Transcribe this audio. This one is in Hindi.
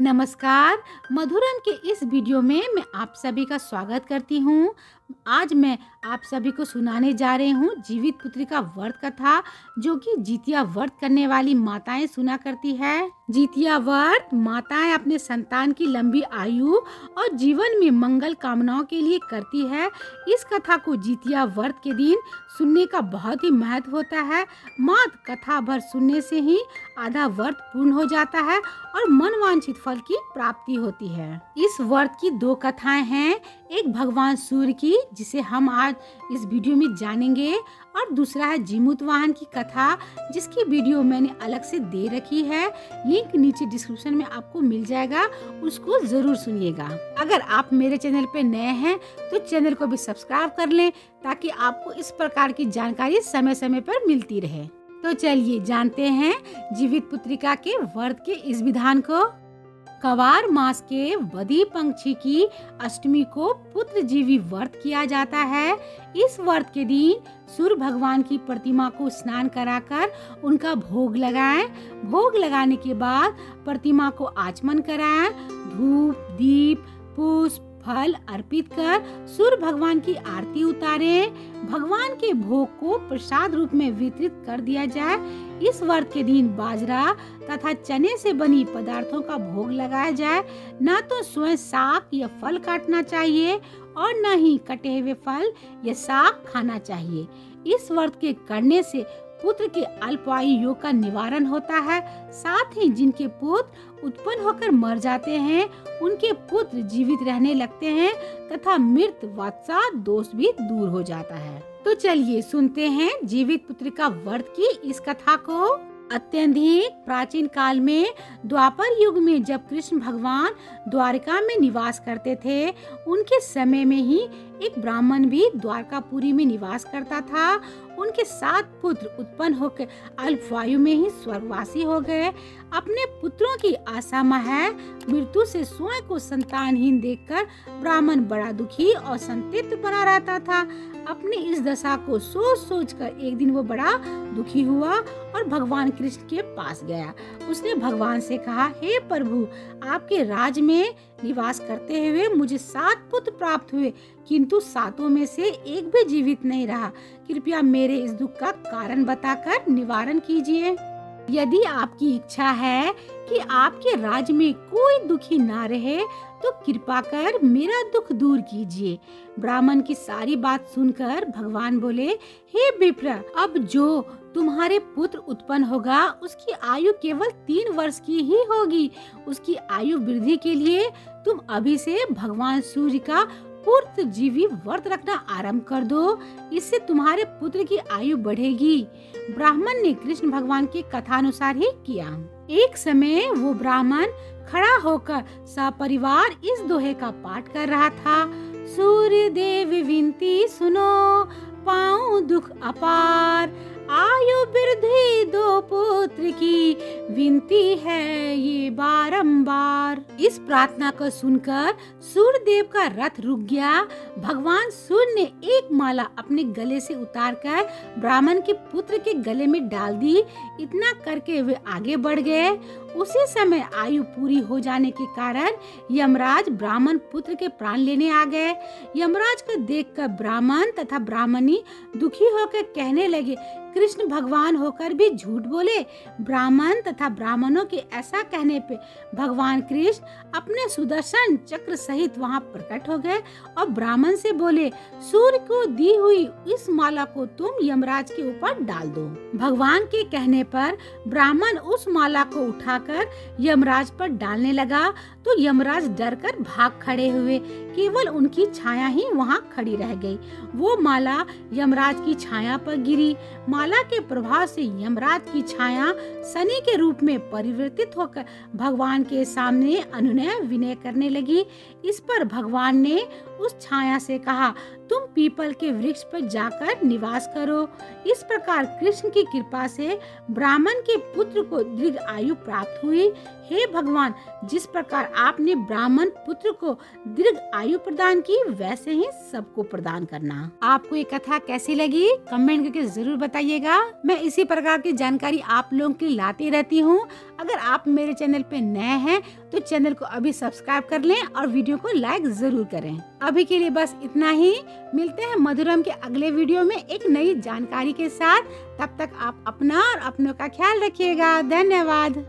नमस्कार। मधुरम के इस वीडियो में मैं आप सभी का स्वागत करती हूँ। आज मैं आप सभी को सुनाने जा रही हूँ जीवित पुत्री का व्रत कथा, जो कि जितिया व्रत करने वाली माताएं सुना करती है। जितिया व्रत माताएं अपने संतान की लंबी आयु और जीवन में मंगल कामनाओं के लिए करती है। इस कथा को जितिया व्रत के दिन सुनने का बहुत ही महत्व होता है। मात्र कथा भर सुनने से ही आधा व्रत पूर्ण हो जाता है और मनवांछित फल की प्राप्ति होती है। इस व्रत की दो कथाएं हैं, एक भगवान सूर्य की जिसे हम आज इस वीडियो में जानेंगे, और दूसरा है जीमूत वाहन की कथा, जिसकी वीडियो मैंने अलग से दे रखी है। लिंक नीचे डिस्क्रिप्शन में आपको मिल जाएगा, उसको जरूर सुनिएगा। अगर आप मेरे चैनल पे नए हैं तो चैनल को भी सब्सक्राइब कर लें, ताकि आपको इस प्रकार की जानकारी समय समय पर मिलती रहे। तो चलिए जानते हैं जीवित पुत्रिका के व्रत के इस विधान को। कवार मास के बदी पंक्षी की अष्टमी को पुत्र जीवी व्रत किया जाता है। इस व्रत के दिन सूर्य भगवान की प्रतिमा को स्नान कराकर उनका भोग लगाएं। भोग लगाने के बाद प्रतिमा को आचमन कराएं। धूप, दीप, पुष्प, फल अर्पित कर सूर्य भगवान की आरती उतारें। भगवान के भोग को प्रसाद रूप में वितरित कर दिया जाए। इस व्रत के दिन बाजरा तथा चने से बनी पदार्थों का भोग लगाया जाए। न तो स्वयं साग या फल काटना चाहिए और न ही कटे हुए फल या साग खाना चाहिए। इस व्रत के करने से पुत्र के अल्पायु योग का निवारण होता है। साथ ही जिनके पुत्र उत्पन्न होकर मर जाते हैं, उनके पुत्र जीवित रहने लगते हैं तथा मृत वत्सा दोष भी दूर हो जाता है। तो चलिए सुनते हैं जीवित पुत्र का व्रत की इस कथा को। अत्यधिक प्राचीन काल में द्वापर युग में जब कृष्ण भगवान द्वारका में निवास करते थे, उनके समय में ही एक ब्राह्मण भी द्वारकापुरी में निवास करता था। उनके 7 पुत्र उत्पन्न होकर अल्पायु में ही स्वर्गवासी हो गए। अपने पुत्रों की आशा है मृत्यु से स्वयं को संतानहीन देखकर ब्राह्मण बड़ा दुखी और संतप्त बना रहता था। अपनी इस दशा को सोच सोच कर एक दिन वो बड़ा दुखी हुआ और भगवान कृष्ण के पास गया। उसने भगवान से कहा, हे प्रभु, आपके राज में निवास करते हुए मुझे 7 पुत्र प्राप्त हुए, किंतु 7 में से एक भी जीवित नहीं रहा। कृपया मेरे इस दुख का कारण बताकर निवारण कीजिए। यदि आपकी इच्छा है कि आपके राज्य में कोई दुखी ना रहे, तो कृपा कर मेरा दुख दूर कीजिए। ब्राह्मण की सारी बात सुनकर भगवान बोले, हे विप्र, अब जो तुम्हारे पुत्र उत्पन्न होगा उसकी आयु केवल 3 वर्ष की ही होगी। उसकी आयु वृद्धि के लिए तुम अभी से भगवान सूर्य का पुत्र जीवी व्रत रखना आरंभ कर दो। इससे तुम्हारे पुत्र की आयु बढ़ेगी। ब्राह्मण ने कृष्ण भगवान के कथानुसार ही किया। एक समय वो ब्राह्मण खड़ा होकर सपरिवार इस दोहे का पाठ कर रहा था। सूर्य देव विनती सुनो, पाऊं दुख अपार, आयु वृद्धि 2 पुत्र की, विनती है ये बारंबार। इस प्रार्थना को सुनकर सूर्य देव का रथ रुक गया। भगवान सूर्य ने एक माला अपने गले से उतारकर ब्राह्मण के पुत्र के गले में डाल दी। इतना करके वे आगे बढ़ गए। उसी समय आयु पूरी हो जाने के कारण यमराज ब्राह्मण पुत्र के प्राण लेने आ गए। यमराज को देखकर ब्राह्मण तथा ब्राह्मणी दुखी होकर कहने लगे, कृष्ण भगवान होकर भी झूठ बोले। ब्राह्मण तथा ब्राह्मणों के ऐसा कहने पे भगवान कृष्ण अपने सुदर्शन चक्र सहित वहां प्रकट हो गए और ब्राह्मण से बोले, सूर्य को दी हुई इस माला को तुम यमराज के ऊपर डाल दो। भगवान के कहने पर ब्राह्मण उस माला को उठाकर यमराज पर डालने लगा, तो यमराज डरकर भाग खड़े हुए। केवल उनकी छाया ही वहां खड़ी रह गई। वो माला यमराज की छाया पर गिरी। माला के प्रभाव से यमराज की छाया शनि के रूप में परिवर्तित होकर भगवान के सामने अनुनय विनय करने लगी। इस पर भगवान ने उस छाया से कहा, तुम पीपल के वृक्ष पर जाकर निवास करो। इस प्रकार कृष्ण की कृपा से ब्राह्मण के पुत्र को दीर्घ आयु प्राप्त हुई। हे भगवान, जिस प्रकार आपने ब्राह्मण पुत्र को दीर्घ आयु प्रदान की, वैसे ही सबको प्रदान करना। आपको ये कथा कैसी लगी कमेंट करके जरूर बताइए। रहिएगा। मैं इसी प्रकार की जानकारी आप लोगों के लिए लाती रहती हूँ। अगर आप मेरे चैनल पे नए हैं तो चैनल को अभी सब्सक्राइब कर लें और वीडियो को लाइक जरूर करें। अभी के लिए बस इतना ही। मिलते हैं मधुरम के अगले वीडियो में एक नई जानकारी के साथ। तब तक आप अपना और अपनों का ख्याल रखिएगा। धन्यवाद।